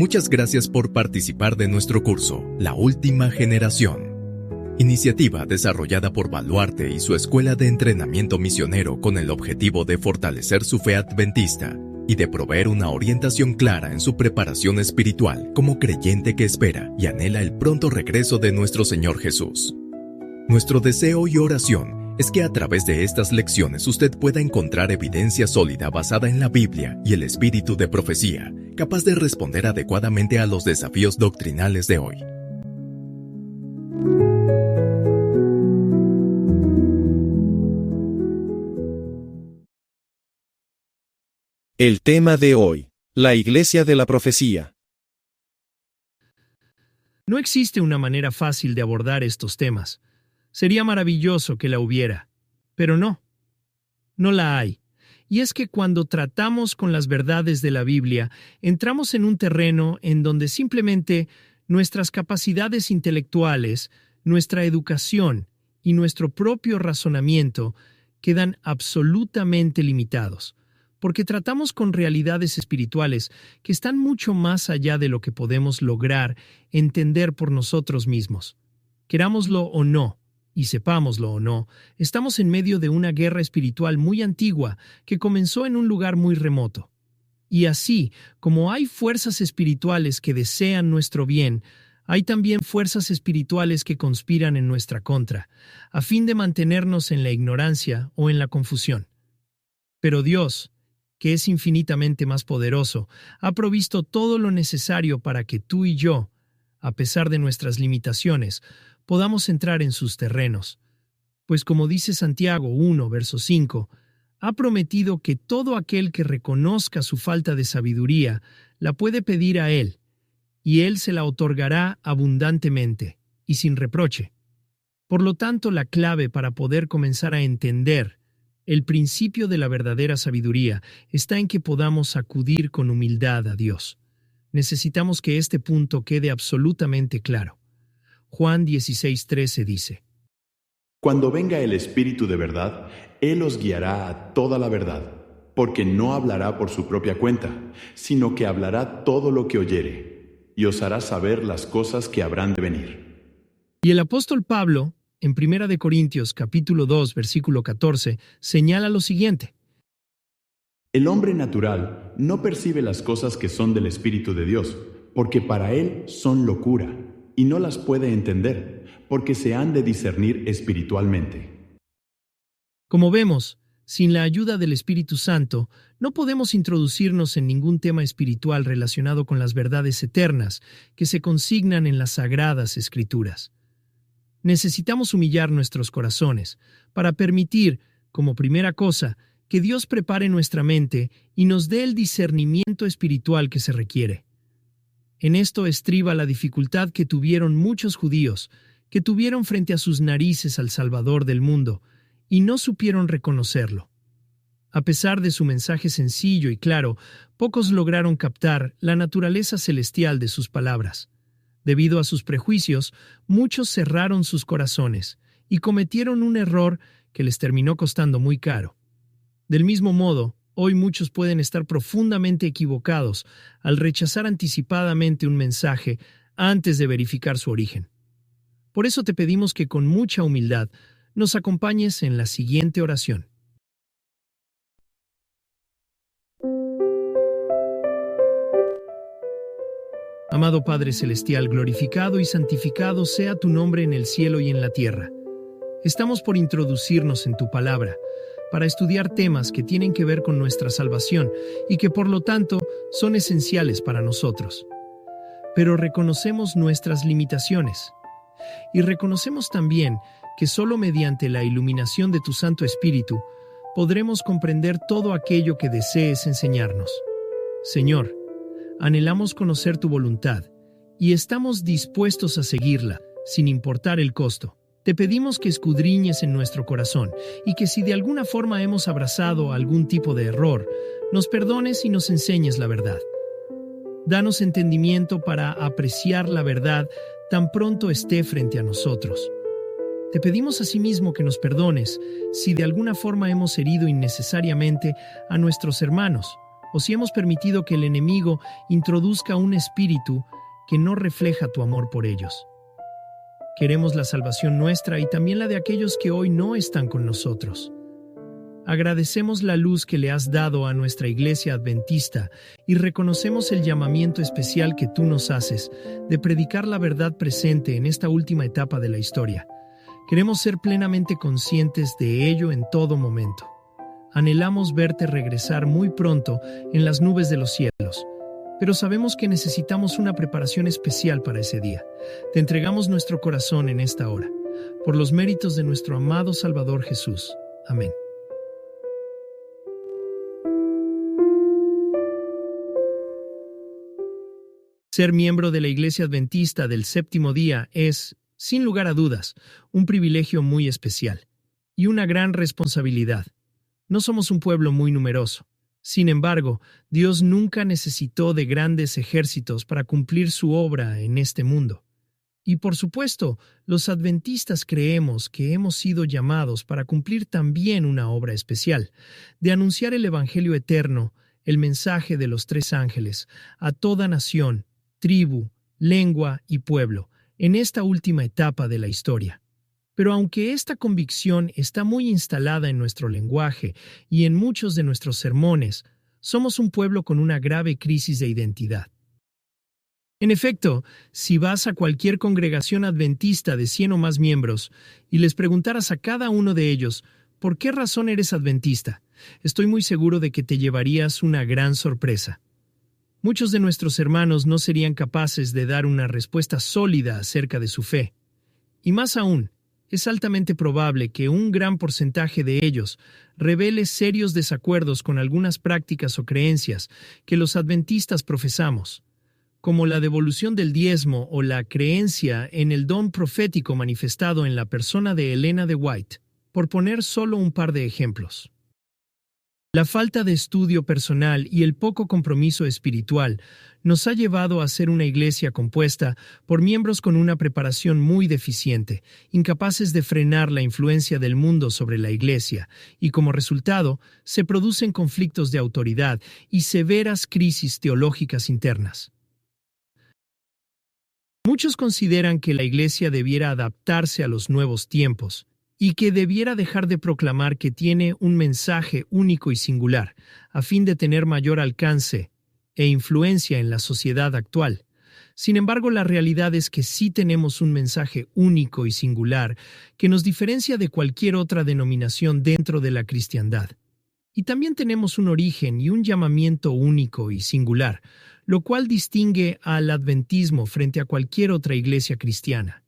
Muchas gracias por participar de nuestro curso, La Última Generación. Iniciativa desarrollada por Baluarte y su Escuela de Entrenamiento Misionero con el objetivo de fortalecer su fe adventista y de proveer una orientación clara en su preparación espiritual como creyente que espera y anhela el pronto regreso de nuestro Señor Jesús. Nuestro deseo y oración es que a través de estas lecciones usted pueda encontrar evidencia sólida basada en la Biblia y el espíritu de profecía, capaz de responder adecuadamente a los desafíos doctrinales de hoy. El tema de hoy: la Iglesia de la Profecía. No existe una manera fácil de abordar estos temas. Sería maravilloso que la hubiera, pero no la hay. Y es que cuando tratamos con las verdades de la Biblia, entramos en un terreno en donde simplemente nuestras capacidades intelectuales, nuestra educación y nuestro propio razonamiento quedan absolutamente limitados, porque tratamos con realidades espirituales que están mucho más allá de lo que podemos lograr entender por nosotros mismos. Querámoslo o no, y sepámoslo o no, estamos en medio de una guerra espiritual muy antigua que comenzó en un lugar muy remoto. Y así como hay fuerzas espirituales que desean nuestro bien, hay también fuerzas espirituales que conspiran en nuestra contra, a fin de mantenernos en la ignorancia o en la confusión. Pero Dios, que es infinitamente más poderoso, ha provisto todo lo necesario para que tú y yo, a pesar de nuestras limitaciones, podamos entrar en sus terrenos. Pues como dice Santiago 1, verso 5, ha prometido que todo aquel que reconozca su falta de sabiduría la puede pedir a Él, y Él se la otorgará abundantemente y sin reproche. Por lo tanto, la clave para poder comenzar a entender el principio de la verdadera sabiduría está en que podamos acudir con humildad a Dios. Necesitamos que este punto quede absolutamente claro. Juan 16:13 dice: Cuando venga el Espíritu de verdad, Él os guiará a toda la verdad, porque no hablará por su propia cuenta, sino que hablará todo lo que oyere, y os hará saber las cosas que habrán de venir. Y el apóstol Pablo, en 1 de Corintios capítulo 2, versículo 14, señala lo siguiente: El hombre natural no percibe las cosas que son del Espíritu de Dios, porque para él son locura, y no las puede entender, porque se han de discernir espiritualmente. Como vemos, sin la ayuda del Espíritu Santo, no podemos introducirnos en ningún tema espiritual relacionado con las verdades eternas que se consignan en las Sagradas Escrituras. Necesitamos humillar nuestros corazones para permitir, como primera cosa, que Dios prepare nuestra mente y nos dé el discernimiento espiritual que se requiere. En esto estriba la dificultad que tuvieron muchos judíos, que tuvieron frente a sus narices al Salvador del mundo, y no supieron reconocerlo. A pesar de su mensaje sencillo y claro, pocos lograron captar la naturaleza celestial de sus palabras. Debido a sus prejuicios, muchos cerraron sus corazones y cometieron un error que les terminó costando muy caro. Del mismo modo, hoy muchos pueden estar profundamente equivocados al rechazar anticipadamente un mensaje antes de verificar su origen. Por eso te pedimos que con mucha humildad nos acompañes en la siguiente oración. Amado Padre Celestial, glorificado y santificado sea tu nombre en el cielo y en la tierra. Estamos por introducirnos en tu palabra, para estudiar temas que tienen que ver con nuestra salvación y que por lo tanto son esenciales para nosotros. Pero reconocemos nuestras limitaciones y reconocemos también que solo mediante la iluminación de tu Santo Espíritu podremos comprender todo aquello que desees enseñarnos. Señor, anhelamos conocer tu voluntad y estamos dispuestos a seguirla, sin importar el costo. Te pedimos que escudriñes en nuestro corazón y que si de alguna forma hemos abrazado algún tipo de error, nos perdones y nos enseñes la verdad. Danos entendimiento para apreciar la verdad tan pronto esté frente a nosotros. Te pedimos asimismo que nos perdones si de alguna forma hemos herido innecesariamente a nuestros hermanos o si hemos permitido que el enemigo introduzca un espíritu que no refleja tu amor por ellos. Queremos la salvación nuestra y también la de aquellos que hoy no están con nosotros. Agradecemos la luz que le has dado a nuestra Iglesia Adventista y reconocemos el llamamiento especial que tú nos haces de predicar la verdad presente en esta última etapa de la historia. Queremos ser plenamente conscientes de ello en todo momento. Anhelamos verte regresar muy pronto en las nubes de los cielos, pero sabemos que necesitamos una preparación especial para ese día. Te entregamos nuestro corazón en esta hora, por los méritos de nuestro amado Salvador Jesús. Amén. Ser miembro de la Iglesia Adventista del Séptimo Día es, sin lugar a dudas, un privilegio muy especial y una gran responsabilidad. No somos un pueblo muy numeroso. Sin embargo, Dios nunca necesitó de grandes ejércitos para cumplir su obra en este mundo. Y por supuesto, los adventistas creemos que hemos sido llamados para cumplir también una obra especial, de anunciar el Evangelio eterno, el mensaje de los tres ángeles, a toda nación, tribu, lengua y pueblo, en esta última etapa de la historia. Pero aunque esta convicción está muy instalada en nuestro lenguaje y en muchos de nuestros sermones, somos un pueblo con una grave crisis de identidad. En efecto, si vas a cualquier congregación adventista de 100 o más miembros y les preguntaras a cada uno de ellos ¿por qué razón eres adventista?, estoy muy seguro de que te llevarías una gran sorpresa. Muchos de nuestros hermanos no serían capaces de dar una respuesta sólida acerca de su fe. Y más aún, es altamente probable que un gran porcentaje de ellos revele serios desacuerdos con algunas prácticas o creencias que los adventistas profesamos, como la devolución del diezmo o la creencia en el don profético manifestado en la persona de Elena de White, por poner solo un par de ejemplos. La falta de estudio personal y el poco compromiso espiritual nos ha llevado a ser una iglesia compuesta por miembros con una preparación muy deficiente, incapaces de frenar la influencia del mundo sobre la iglesia, y como resultado, se producen conflictos de autoridad y severas crisis teológicas internas. Muchos consideran que la iglesia debiera adaptarse a los nuevos tiempos, y que debiera dejar de proclamar que tiene un mensaje único y singular, a fin de tener mayor alcance e influencia en la sociedad actual. Sin embargo, la realidad es que sí tenemos un mensaje único y singular que nos diferencia de cualquier otra denominación dentro de la cristiandad. Y también tenemos un origen y un llamamiento único y singular, lo cual distingue al adventismo frente a cualquier otra iglesia cristiana.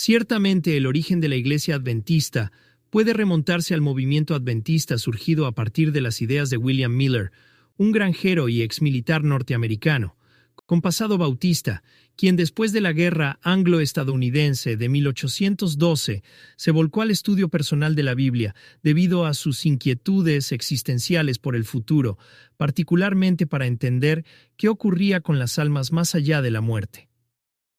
Ciertamente el origen de la Iglesia Adventista puede remontarse al movimiento adventista surgido a partir de las ideas de William Miller, un granjero y exmilitar norteamericano, con pasado bautista, quien después de la Guerra Anglo-Estadounidense de 1812 se volcó al estudio personal de la Biblia debido a sus inquietudes existenciales por el futuro, particularmente para entender qué ocurría con las almas más allá de la muerte.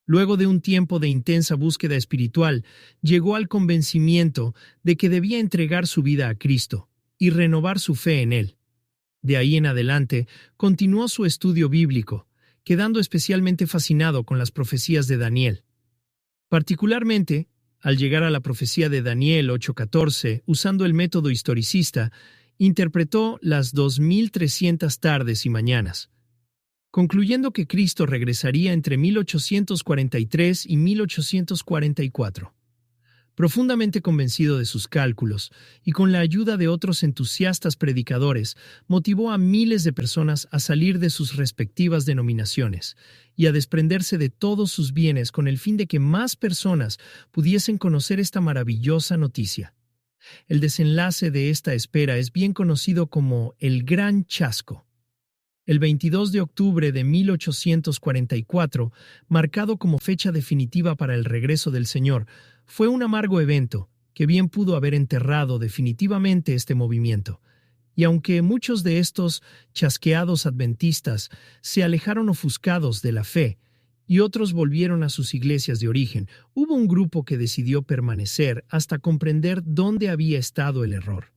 Luego de un tiempo de intensa búsqueda espiritual, llegó al convencimiento de que debía entregar su vida a Cristo y renovar su fe en Él. De ahí en adelante, continuó su estudio bíblico, quedando especialmente fascinado con las profecías de Daniel. Particularmente, al llegar a la profecía de Daniel 8:14, usando el método historicista, interpretó las 2300 tardes y mañanas, concluyendo que Cristo regresaría entre 1843 y 1844. Profundamente convencido de sus cálculos, y con la ayuda de otros entusiastas predicadores, motivó a miles de personas a salir de sus respectivas denominaciones y a desprenderse de todos sus bienes con el fin de que más personas pudiesen conocer esta maravillosa noticia. El desenlace de esta espera es bien conocido como el Gran Chasco. El 22 de octubre de 1844, marcado como fecha definitiva para el regreso del Señor, fue un amargo evento que bien pudo haber enterrado definitivamente este movimiento. Y aunque muchos de estos chasqueados adventistas se alejaron ofuscados de la fe y otros volvieron a sus iglesias de origen, hubo un grupo que decidió permanecer hasta comprender dónde había estado el error.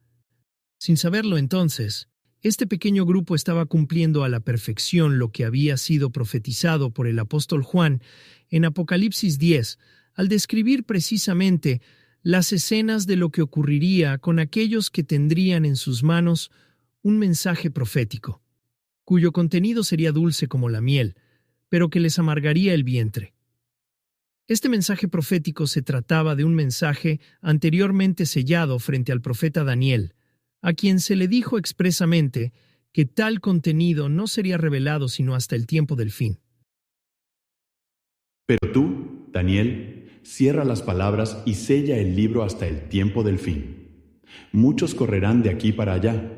Sin saberlo entonces, Este pequeño grupo estaba cumpliendo a la perfección lo que había sido profetizado por el apóstol Juan en Apocalipsis 10, al describir precisamente las escenas de lo que ocurriría con aquellos que tendrían en sus manos un mensaje profético, cuyo contenido sería dulce como la miel, pero que les amargaría el vientre. Este mensaje profético se trataba de un mensaje anteriormente sellado frente al profeta Daniel, a quien se le dijo expresamente que tal contenido no sería revelado sino hasta el tiempo del fin. Pero tú, Daniel, cierra las palabras y sella el libro hasta el tiempo del fin. Muchos correrán de aquí para allá,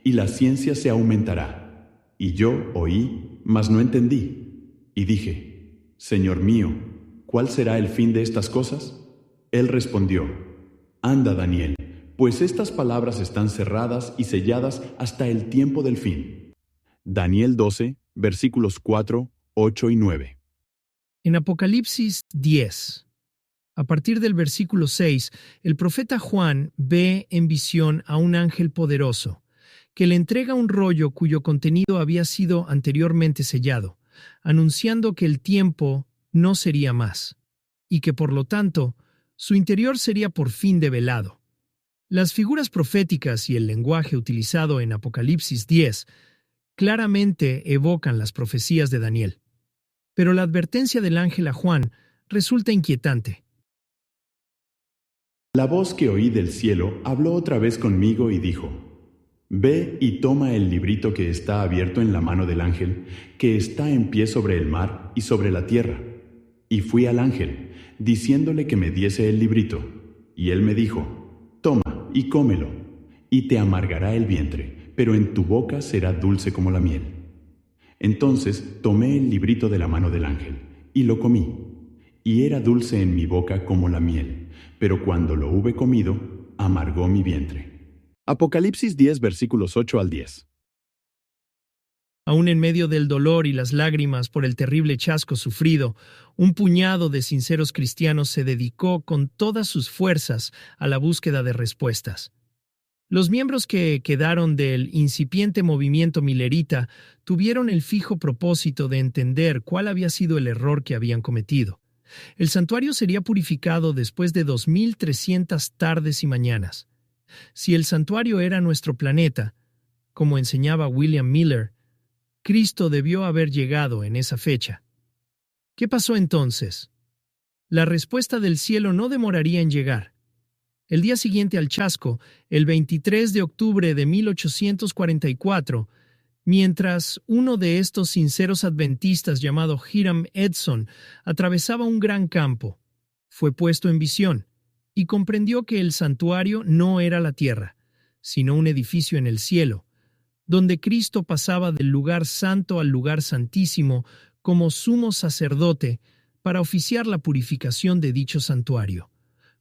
y la ciencia se aumentará. Y yo oí, mas no entendí. Y dije, Señor mío, ¿cuál será el fin de estas cosas? Él respondió, Anda, Daniel, pues estas palabras están cerradas y selladas hasta el tiempo del fin. Daniel 12, versículos 4, 8 y 9. En Apocalipsis 10, a partir del versículo 6, el profeta Juan ve en visión a un ángel poderoso, que le entrega un rollo cuyo contenido había sido anteriormente sellado, anunciando que el tiempo no sería más, y que por lo tanto, su interior sería por fin develado. Las figuras proféticas y el lenguaje utilizado en Apocalipsis 10 claramente evocan las profecías de Daniel. Pero la advertencia del ángel a Juan resulta inquietante. La voz que oí del cielo habló otra vez conmigo y dijo, Ve y toma el librito que está abierto en la mano del ángel, que está en pie sobre el mar y sobre la tierra. Y fui al ángel, diciéndole que me diese el librito. Y él me dijo, Toma y cómelo, y te amargará el vientre, pero en tu boca será dulce como la miel. Entonces tomé el librito de la mano del ángel, y lo comí, y era dulce en mi boca como la miel, pero cuando lo hube comido, amargó mi vientre. Apocalipsis 10, versículos 8 al 10. Aún en medio del dolor y las lágrimas por el terrible chasco sufrido, un puñado de sinceros cristianos se dedicó con todas sus fuerzas a la búsqueda de respuestas. Los miembros que quedaron del incipiente movimiento milerita tuvieron el fijo propósito de entender cuál había sido el error que habían cometido. El santuario sería purificado después de 2300 tardes y mañanas. Si el santuario era nuestro planeta, como enseñaba William Miller, Cristo debió haber llegado en esa fecha. ¿Qué pasó entonces? La respuesta del cielo no demoraría en llegar. El día siguiente al chasco, el 23 de octubre de 1844, mientras uno de estos sinceros adventistas llamado Hiram Edson atravesaba un gran campo, fue puesto en visión y comprendió que el santuario no era la tierra, sino un edificio en el cielo, donde Cristo pasaba del lugar santo al lugar santísimo como sumo sacerdote para oficiar la purificación de dicho santuario,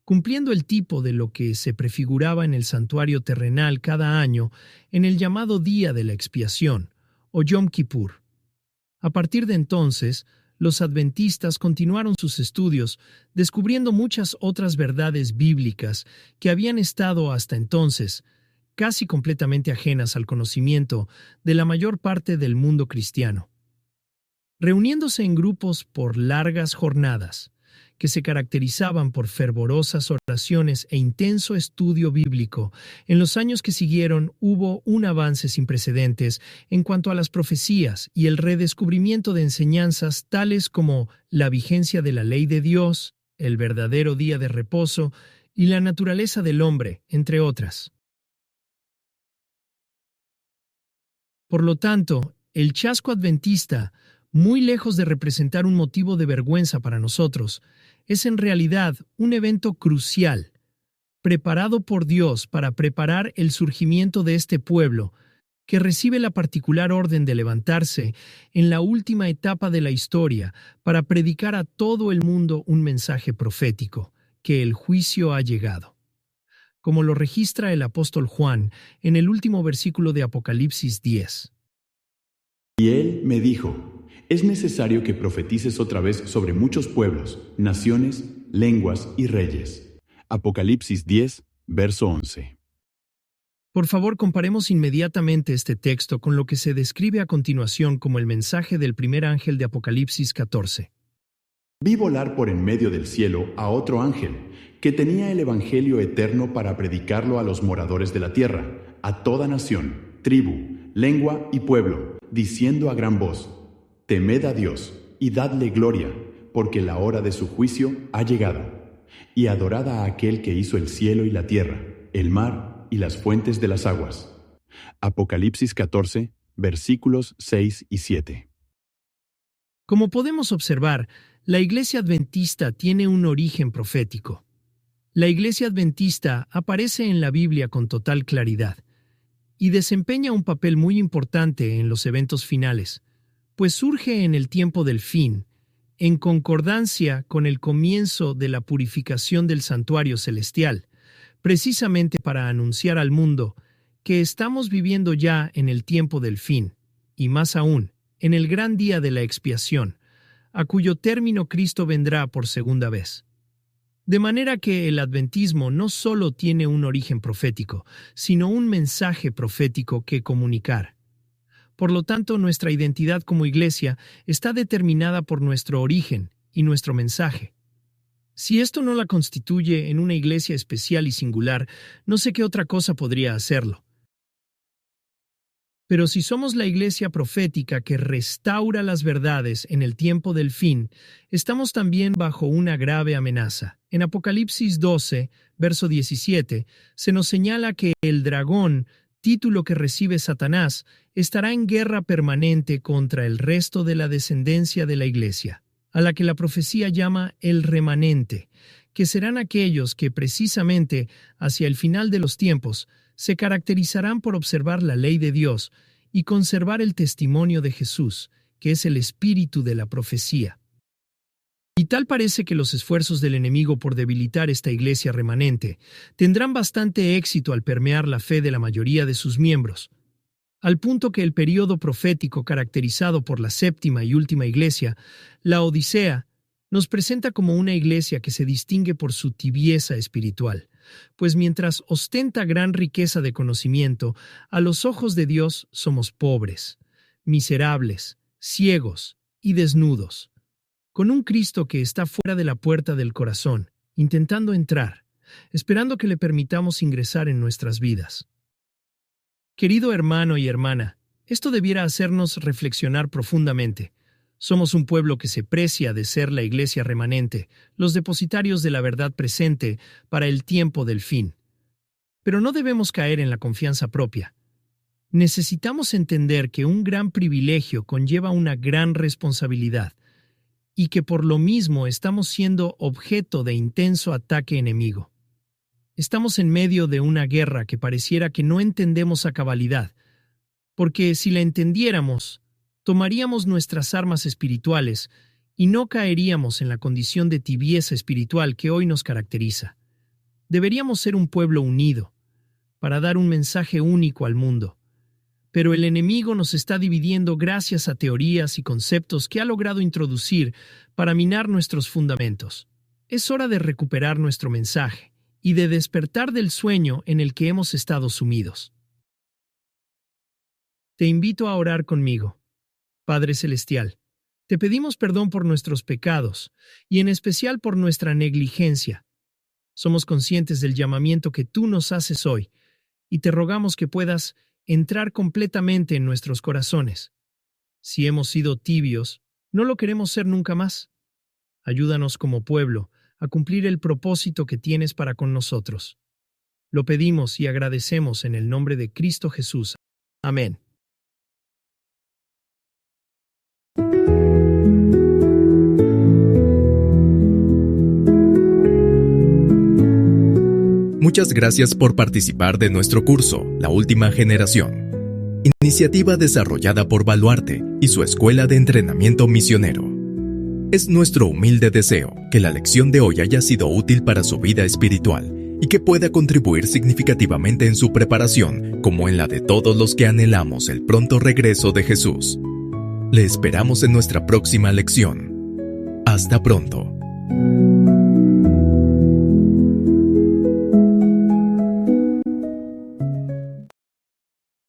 cumpliendo el tipo de lo que se prefiguraba en el santuario terrenal cada año en el llamado Día de la Expiación, o Yom Kippur. A partir de entonces, los adventistas continuaron sus estudios, descubriendo muchas otras verdades bíblicas que habían estado hasta entonces casi completamente ajenas al conocimiento de la mayor parte del mundo cristiano. Reuniéndose en grupos por largas jornadas, que se caracterizaban por fervorosas oraciones e intenso estudio bíblico, en los años que siguieron hubo un avance sin precedentes en cuanto a las profecías y el redescubrimiento de enseñanzas tales como la vigencia de la ley de Dios, el verdadero día de reposo y la naturaleza del hombre, entre otras. Por lo tanto, el chasco adventista, muy lejos de representar un motivo de vergüenza para nosotros, es en realidad un evento crucial, preparado por Dios para preparar el surgimiento de este pueblo, que recibe la particular orden de levantarse en la última etapa de la historia para predicar a todo el mundo un mensaje profético, que el juicio ha llegado. Como lo registra el apóstol Juan en el último versículo de Apocalipsis 10. Y él me dijo, es necesario que profetices otra vez sobre muchos pueblos, naciones, lenguas y reyes. Apocalipsis 10, verso 11. Por favor, comparemos inmediatamente este texto con lo que se describe a continuación como el mensaje del primer ángel de Apocalipsis 14. Vi volar por en medio del cielo a otro ángel, que tenía el evangelio eterno para predicarlo a los moradores de la tierra, a toda nación, tribu, lengua y pueblo, diciendo a gran voz: Temed a Dios y dadle gloria, porque la hora de su juicio ha llegado. Y adorad a aquel que hizo el cielo y la tierra, el mar y las fuentes de las aguas. Apocalipsis 14, versículos 6 y 7. Como podemos observar, la Iglesia Adventista tiene un origen profético. La Iglesia Adventista aparece en la Biblia con total claridad y desempeña un papel muy importante en los eventos finales, pues surge en el tiempo del fin, en concordancia con el comienzo de la purificación del santuario celestial, precisamente para anunciar al mundo que estamos viviendo ya en el tiempo del fin, y más aún, en el gran día de la expiación, a cuyo término Cristo vendrá por segunda vez. De manera que el adventismo no solo tiene un origen profético, sino un mensaje profético que comunicar. Por lo tanto, nuestra identidad como iglesia está determinada por nuestro origen y nuestro mensaje. Si esto no la constituye en una iglesia especial y singular, no sé qué otra cosa podría hacerlo. Pero si somos la iglesia profética que restaura las verdades en el tiempo del fin, estamos también bajo una grave amenaza. En Apocalipsis 12, verso 17, se nos señala que el dragón, título que recibe Satanás, estará en guerra permanente contra el resto de la descendencia de la iglesia, a la que la profecía llama el remanente, que serán aquellos que precisamente hacia el final de los tiempos se caracterizarán por observar la ley de Dios y conservar el testimonio de Jesús, que es el espíritu de la profecía. Y tal parece que los esfuerzos del enemigo por debilitar esta iglesia remanente tendrán bastante éxito al permear la fe de la mayoría de sus miembros, al punto que el período profético caracterizado por la séptima y última iglesia, la Odisea, nos presenta como una iglesia que se distingue por su tibieza espiritual, pues mientras ostenta gran riqueza de conocimiento, a los ojos de Dios somos pobres, miserables, ciegos y desnudos, con un Cristo que está fuera de la puerta del corazón, intentando entrar, esperando que le permitamos ingresar en nuestras vidas. Querido hermano y hermana, esto debiera hacernos reflexionar profundamente. Somos un pueblo que se precia de ser la iglesia remanente, los depositarios de la verdad presente para el tiempo del fin. Pero no debemos caer en la confianza propia. Necesitamos entender que un gran privilegio conlleva una gran responsabilidad y que por lo mismo estamos siendo objeto de intenso ataque enemigo. Estamos en medio de una guerra que pareciera que no entendemos a cabalidad, porque si la entendiéramos, tomaríamos nuestras armas espirituales y no caeríamos en la condición de tibieza espiritual que hoy nos caracteriza. Deberíamos ser un pueblo unido, para dar un mensaje único al mundo. Pero el enemigo nos está dividiendo gracias a teorías y conceptos que ha logrado introducir para minar nuestros fundamentos. Es hora de recuperar nuestro mensaje y de despertar del sueño en el que hemos estado sumidos. Te invito a orar conmigo. Padre Celestial, te pedimos perdón por nuestros pecados y en especial por nuestra negligencia. Somos conscientes del llamamiento que tú nos haces hoy y te rogamos que puedas entrar completamente en nuestros corazones. Si hemos sido tibios, no lo queremos ser nunca más. Ayúdanos como pueblo a cumplir el propósito que tienes para con nosotros. Lo pedimos y agradecemos en el nombre de Cristo Jesús. Amén. Muchas gracias por participar de nuestro curso, La Última Generación. Iniciativa desarrollada por Baluarte y su Escuela de Entrenamiento Misionero. Es nuestro humilde deseo que la lección de hoy haya sido útil para su vida espiritual y que pueda contribuir significativamente en su preparación, como en la de todos los que anhelamos el pronto regreso de Jesús. Le esperamos en nuestra próxima lección. Hasta pronto.